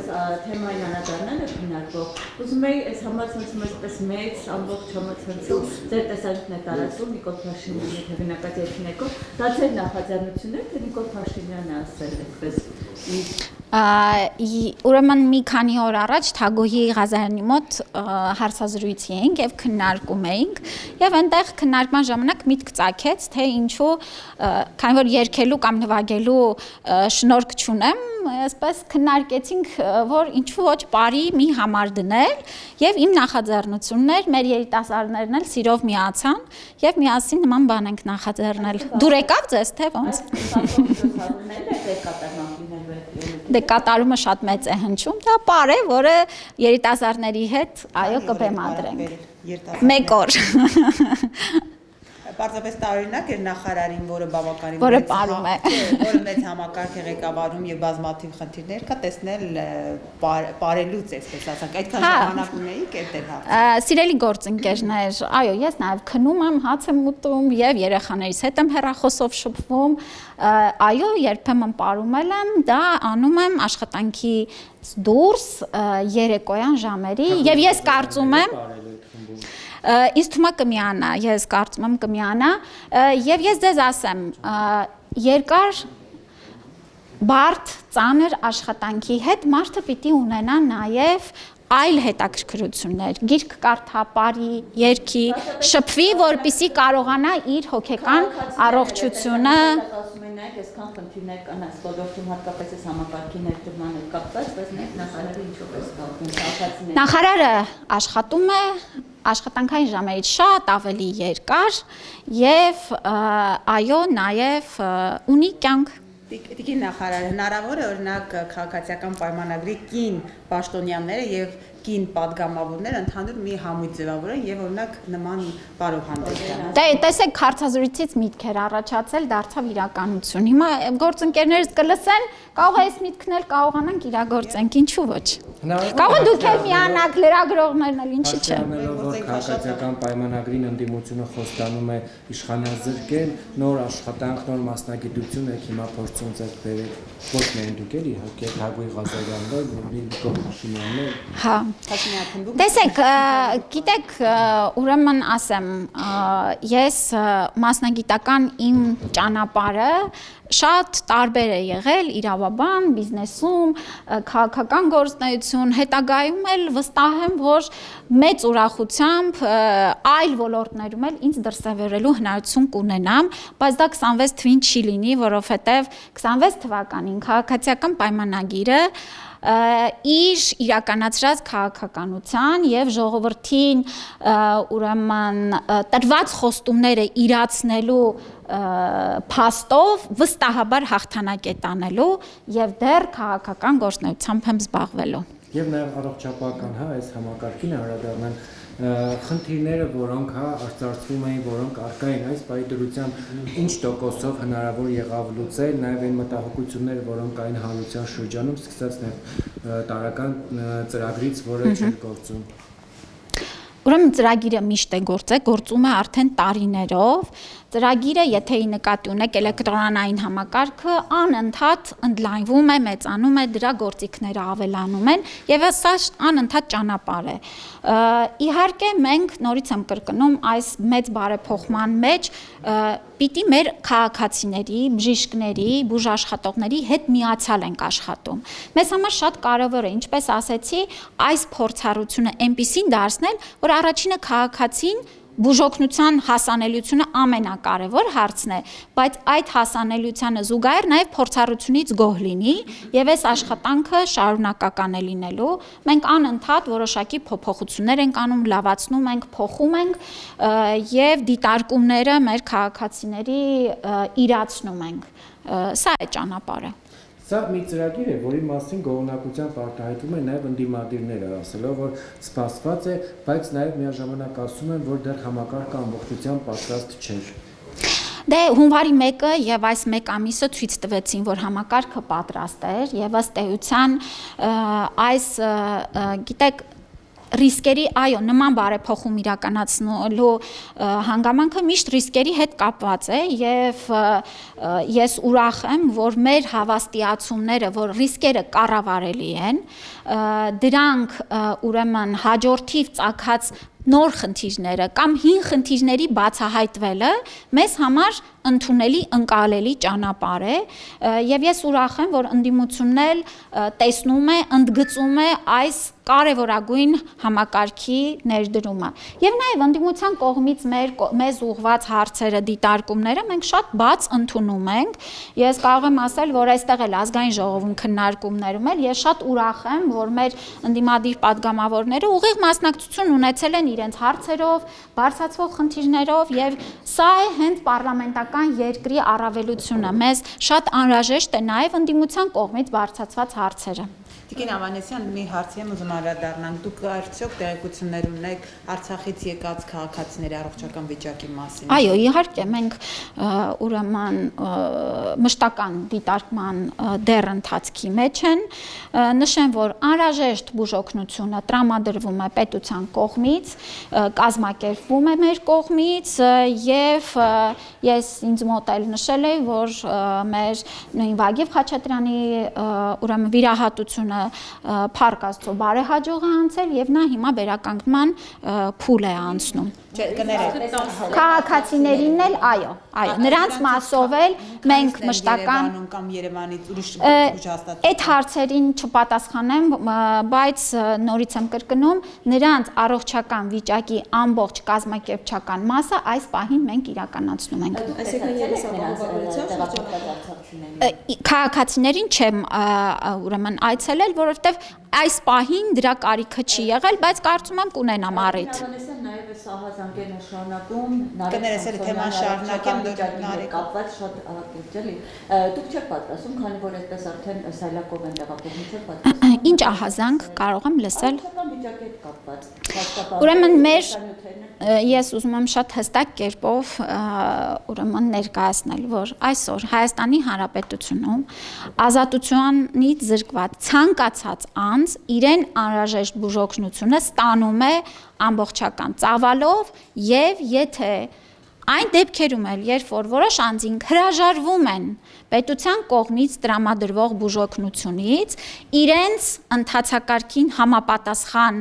թեմային անդրադառնալը քննարկող։ Ուզում եի այս համացանցում այսպես մեծ ամբողջ համացանցում ձեր տեսանյութն է տարածում Նիկոլ Փաշինյանի հեղինակած երկիներով, դա ձեր նախաձեռնությունն է, թե Նիկոլ Փաշինյանը ասել այդպես Ուրեմն մի քանի օր առաջ Թագոհի Ղազարյանի մոտ հարցազրույցի էինք եւ քննարկում էինք եւ այնտեղ քննարկման ժամանակ միտք ծագեց թե ինչու քանի որ երգելու կամ նվագելու շնորհք չունեմ այսպես քննարկեցինք որ ինչու ոչ բարի մի համար դնել եւ իմ նախաձեռնությունն էր մեր երիտասարդներն էլ սիրով միացան եւ միասին նման բան ենք նախաձեռնել դուր եկավ ձեզ թե ոնց Դե կատարումը շատ մեծ է հնչում, դա պար է, որը երիտասարդների հետ այո կբեմադրենք։ Մեկ օր։ Պարզապես տարօրինակ էր նախարարին, որը բավականին որը պարում է, որը մեծ համակարգ է ղեկավարում եւ բազմաթիվ խնդիրներ կա, տեսնել պարելուց այսպես ասենք, այդքան ժամանակ ունեիք այդտեղ հարցը։ Սիրելի գործընկերներ, այո, ես նաեւ քնում եմ, հաց եմ ուտում եւ երեխաներիս հետ եմ հեռախոսով շփվում, այո, երբեմն պարում եմ, դա անում եմ աշխատանքի դուրս երեկոյան ժամերի եւ ես կարծում եմ Ինձ թվում է կմիանա, ես կարծում եմ կմիանա եւ ես ձեզ ասեմ, երկար բարդ ծանր աշխատանքի հետ մարդը պիտի ունենա նաեւ այլ հետաքրքրություններ, գիրք կարդա, պարի, երգի, շփվի, որպեսզի կարողանա իր հոգեկան առողջությունը այսքան խնդիրներ կան այս ոլորտում հատկապես այս համակարգի ներդրման հետ կապված, բայց մենք նախարարը ինչով է զբաղվում, Նախարարը աշխատում է աշխատանքային ժամերից շատ ավելի երկար եւ այո նաեւ ունի կյանք Տիկին նախարար հնարավոր է օրինակ քաղաքացիական պայմանագրի կին պաշտոնյաները եւ կին падգամավորները ընդհանուր մի համույթ ձևավորեն եւ օրինակ նման բարով հանդես գան։ Դե տեսեք հարցազրույցից միտքեր առաջացել դարձավ իրականություն։ Հիմա գործընկերներս կլսեն, կարող է այս միտքն էլ կարողանանք իրագործենք, ինչու ոչ։ Կարող է դուք էլ միանաք լրագրողներն էլ ինչի՞ չէ։ Որ քաղաքացիական պայմանագրին ընդդիմությունը խոստանում է իշխանազրկել, նոր աշխատանք, նոր մասնագիտություն եք հիմա փորձում ձեռք բերել։ Ոչ միայն դուք էլ իհարկե Թագոհի Ղազարյանն, Նիկոլ Փաշինյանն։ Հա։ Տեսեք, գիտեք, ուրեմն ասեմ, ես մասնագիտական իմ ճանապարհը շատ տարբեր է եղել իրավաբան, բիզնեսում, քաղաքական գործունեություն, հետագայում էլ վստահ եմ, որ մեծ ուրախությամբ այլ ոլորտներում էլ ինձ դրսևորելու հնարավորություն կունենամ, բայց դա 26 թվին չի լինի, որովհետև 26 թվականին քաղաքացիական պայմանագիրը իր իրականացրած քաղաքականության եւ ժողովրդին ուրեմն տրված խոստումները իրացնելու փաստով վստահաբար հաղթանակ է տանելու եւ դեռ քաղաքական գործունեությամբ եմ զբաղվելու։ Եվ նաեւ առողջապահական, հա, այս համակարգին անդրադառնան խնդիրները, որոնք հա արծարծվում էին, որոնք արկա են այս պայդրությամբ ինչ տոկոսով հնարավոր եղավ լուծել, նաեւ այն մտահոգությունները, որոնք այն հանրության շրջանում սկսած նաեւ տարական ծրագրից, որը չէր գործում։ Ուրեմն ծրագիրը միշտ է գործում է արդեն տարիներով, ծրագիրը, եթե նկատի ունեք էլեկտրոնային համակարգը անընդհատ ընդլայնվում է, մեծանում է, դրա գործիքները ավելանում են եւ սա անընդհատ ճանապարհ է։ Իհարկե մենք նորից եմ կրկնում այս մեծ բարեփոխման մեջ պիտի մեր քաղաքացիների, բժիշկների, բուժաշխատողների հետ միացյալ ենք աշխատում։ Մեզ համար շատ կարևոր է, ինչպես ասեցի, այս փորձառությունը այնպիսին դարձնել, որ առաջինը քաղաքացին բուժօգնության հասանելիությունը ամենակարևոր հարցն է, բայց այդ հասանելիությանը զուգահեռ նաև փորձառությունից գոհ լինի եւ այս աշխատանքը շարունակական է լինելու։ Մենք անընդհատ որոշակի փոփոխություններ ենք անում, լավացնում ենք, փոխում ենք եւ դիտարկումները մեր քաղաքացիների իրացնում ենք։ Սա է ճանապարհը։ Սա մի ծրագիր է, որի մասին գոհունակությամբ արտահայտվում է նաև ընդդիմադիրները, ասելով, որ սպասված է, բայց նաև միաժամանակ ասում են, որ դեռ համակարգը ամբողջությամբ պատրաստ չէր։ Դե հունվարի 1-ը եւ այս 1 ամիսը ցույց տվեցին, որ համակարգը պատրաստ էր եւ ըստ էության այս գիտեք ռիսկերի, այո, նման բարեփոխում իրականացնելու հանգամանքը միշտ ռիսկերի հետ կապված է եւ ես ուրախ եմ, որ մեր հավաստիացումները, որ ռիսկերը կառավարելի են, դրանք ուրեմն հաջորդիվ ծագած նոր խնդիրները կամ հին խնդիրների բացահայտվելը մեզ համար ընդունելի, ընկալելի ճանապարհ է եւ ես ուրախ եմ, որ ընդդիմությունն էլ տեսնում է, ընդգծում է այս կարևորագույն համակարգի ներդրումը։ Եվ նաև ընդդիմության կողմից մեզ ուղղված հարցերը, դիտարկումները մենք շատ բաց ընդունում ենք։ Ես կարող եմ ասել, որ այստեղ էլ ազգային ժողովում քննարկումներում էլ ես շատ ուրախ եմ, որ մեր ընդդիմադիր падգամավորները ուղիղ մասնակցություն ունեցել են իրենց հարցերով, բարձրացվող խնդիրներով եւ սա է հենց պարլամենտական երկրի առավելությունը։ Մեզ շատ անհրաժեշտ է նաև ընդդիմության կողմից բարձրացված հարցերը։ Տիկին Ավանեսյան, մի հարցի եմ ուզում անդրադառնալ։ Դուք արդյոք տեղեկություններ ունեք Արցախից եկած քաղաքացիների առողջական վիճակի մասին։ Այո, իհարկե, մենք ուրեմն մշտական դիտարկման դեռ ընթացքի մեջ են։ Նշեմ, որ անհրաժեշտ բուժօգնությունը տրամադրվում է պետության կողմից, կազմակերպվում է մեր կողմից եւ ես ինձ մոտ էլ նշել եմ, որ մեր նույն Վագիվ Խաչատրյանի ուրեմն վիրահատությունը Փառք Աստծո բարեհաջող է անցել եւ նա հիմա վերականգնման փուլ է անցնում։ Քաղաքացիներին էլ, այո, նրանց մասով էլ մենք մշտական կամ Երևանից ուրիշ հաստատություն։ Այդ հարցերին չպատասխանեմ, բայց նորից եմ կրկնում, նրանց առողջական վիճակի ամբողջ կազմակերպչական մասը այս պահին մենք իրականացնում ենք։ Քաղաքացիներին չեմ ուրեմն այցելել, որովհետև այս պահին դրա կարիքը չի եղել, բայց կարծում եմ կունենամ առիթ։ Նաև այս ահազանգերն շարունակում, կներես էլ թեման շարունակեմ դուրս կապված շատ ակտիվ էլի։ Դուք չեք պատրաստում, քանի որ այդպես արդեն սայլակով են տեղափոխվում, չեք պատրաստում։ Ինչ ահազանգ կարող եմ լսել։ Վիճակի հետ կապված։ Ուրեմն ես ուզում եմ շատ հստակ կերպով ուրեմն ներկայացնել, որ այսօր Հայաստանի Հանրապետությունում ազատությունից զրկված ցանկացած անձ իրեն անհրաժեշտ բուժօգնությունը ստանում է ամբողջական ծավալով եւ եթե այն դեպքերում էլ, երբ որ որոշ անձինք հրաժարվում են պետության կողմից տրամադրվող բուժօգնությունից, իրենց ընթացակարգին համապատասխան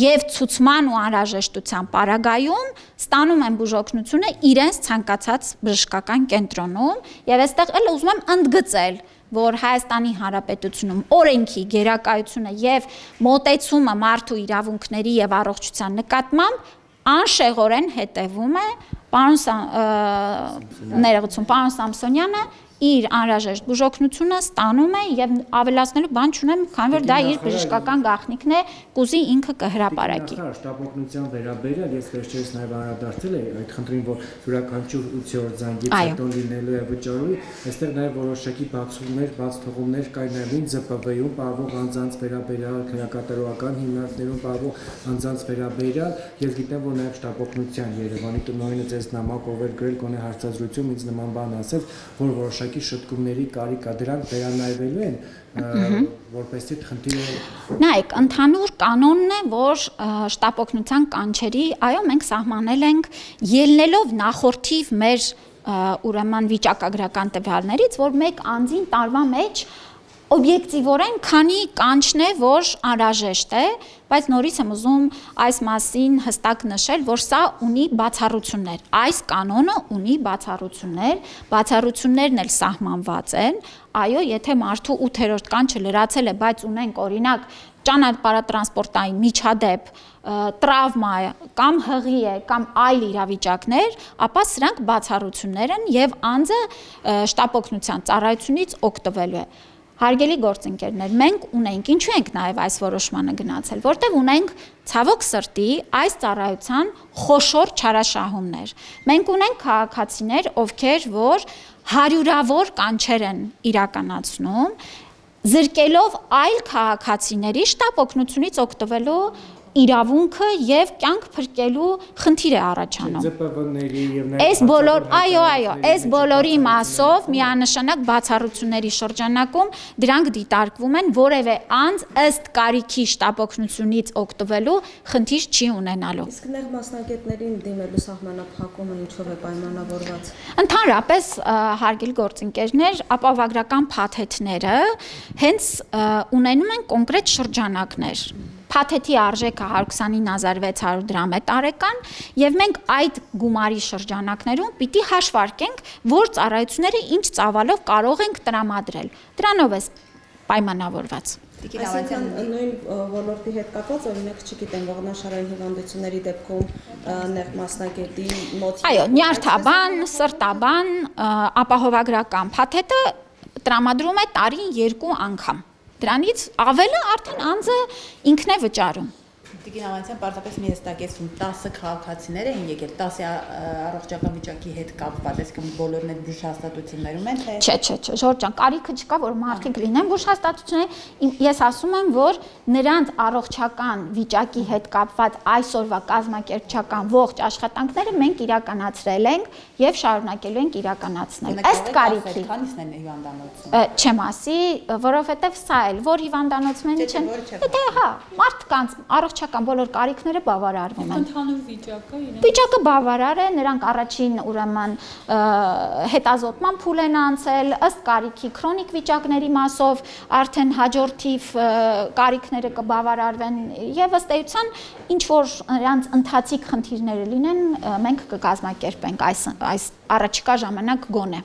եւ ցուցման ու անհրաժեշտության պարագայում ստանում են բուժօգնությունը իրենց ցանկացած բժշկական կենտրոնում եւ այստեղ էլ ուզում եմ ընդգծել, որ Հայաստանի Հանրապետությունում օրենքի գերակայությունը եւ մոտեցումը մարդու իրավունքների եւ առողջության նկատմամբ անշեղորեն հետևում է պարոն Սամսոնյանը իր անհրաժեշտ բուժօգնությունը ստանում է եւ ավելացնելու բան չունեմ, քանի որ դա իր բժշկական գաղտնիքն է, կուզի ինքը կհրապարակի։ Շտապօգնության վերաբերյալ ես վերջերս նաեւ անդրադարձել եմ այդ խնդրին, որ յուրաքանչյուր 8-րդ զանգից հետո լինելու է վճարույթ, այստեղ նաեւ որոշակի բացումներ, բաց թողումներ կային նաեւ ԶՊՎ-ում պահվող անձանց վերաբերյալ, քննարկատարողական հիմնարկներում պահվող անձանց վերաբերյալ, ես գիտեմ, որ նաեւ շտապօգնության Երևանի տնօրենը ձեզ նամակ ով էր գրել գոնե հարցազրույցում ինձ նման բան ասել, որ որոշակի շտկումների կարիք կա, դրանք վերանայվելու են, որպեսզի խնդիրը։ Նայեք, ընդհանուր կանոնն է, որ շտապօգնության կանչերի, այո, մենք սահմանել ենք ելնելով նախորդիվ մեր ուրեմն վիճակագրական տվյալներից, որ մեկ անձին տարվա մեջ օբյեկտիվորեն քանի կանչն է, որ անհրաժեշտ է, բայց նորից եմ ուզում այս մասին հստակ նշել, որ սա ունի բացառություններ։ Այս կանոնը ունի բացառություններ, բացառություններն էլ սահմանված են։ Այո, եթե մարդու 8-րդ կանչը լրացել է, բայց ունենք օրինակ ճանապարհատրանսպորտային միջադեպ, տրավմա կամ հղի է կամ այլ իրավիճակներ, ապա սրանք բացառություններ են եւ անձը շտապօգնության ծառայությունից օգտվելու է։ Հարգելի գործընկերներ, մենք ունենք, ինչու ենք նաև այս որոշմանը գնացել, որտեղ ունենք ցավոք սրտի այս ծառայության խոշոր չարաշահումներ։ Մենք ունենք քաղաքացիներ, ովքեր որ հարյուրավոր կանչեր են իրականացնում, զրկելով այլ քաղաքացիների շտապօգնությունից օգտվելու իրավունքը եւ կյանք փրկելու խնդիր է առաջանում։ ԶՊՎ-ների եւ Այս բոլոր, այո, այս բոլորի մասով միանշանակ բացառությունների շրջանակում դրանք դիտարկվում են, որևէ անձ ըստ կարիքի շտապօգնությունից օգտվելու խնդիր չի ունենալու։ Իսկ նեղ մասնագետներին դիմելու սահմանափակումը ինչով է պայմանավորված։ Ընդհանրապես հարգելի գործընկերներ, ապահովագրական փաթեթները հենց ունենում են կոնկրետ շրջանակներ։ Փաթեթի արժեքը 129600 դրամ է տարեկան եւ մենք այդ գումարի շրջանակներում պիտի հաշվարկենք, որ ծառայությունները ինչ ծավալով կարող ենք տրամադրել։ Դրանով է պայմանավորված։ Այսինքն նույն ոլորտի հետ կապված օրինակ չգիտեմ ողնաշարային հիվանդությունների դեպքում նեղ մասնագետի մոտ Այո, նյարդաբան, սրտաբան, ապահովագրական փաթեթը տրամադրում է տարին 2 անգամ։ Դրանից ավելը արդեն անձը ինքն է վճարում։ Տիկին Ավանեսյան պարզապես մի հստակեցում 10 քաղաքացիներ էին եկել 10 առողջական վիճակի հետ կապված, այսինքն բոլորն այդ բուժհաստատություններում են թե Չէ, Ժորժ ջան, կարիքը չկա, որ մարդիկ լինեն բուժհաստատություններ։ Ես ասում եմ, որ նրանց առողջական վիճակի հետ կապված այսօրվա կազմակերպչական ողջ աշխատանքները մենք իրականացրել ենք եւ շարունակելու ենք իրականացնել։ Ըստ կարիքի։ Քանիսն են հիվանդանոցում։ Չեմ ասի, որովհետեւ սա էլ որ հիվանդանոցում են չեն։ Դե հա, մարդկանց առողջական բոլոր կարիքները բավարարվում են։ Ընդհանուր վիճակը իրեն։ Վիճակը բավարար է, նրանք առաջին ուրեմն հետազոտման փուլ են անցել, ըստ կարիքի քրոնիկ վիճակների մասով արդեն հաջորդիվ կարիքները կբավարարվեն եւ ըստ էության ինչ որ նրանց ընթացիկ խնդիրները լինեն, մենք կկազմակերպենք այս առաջիկա ժամանակ գոնե։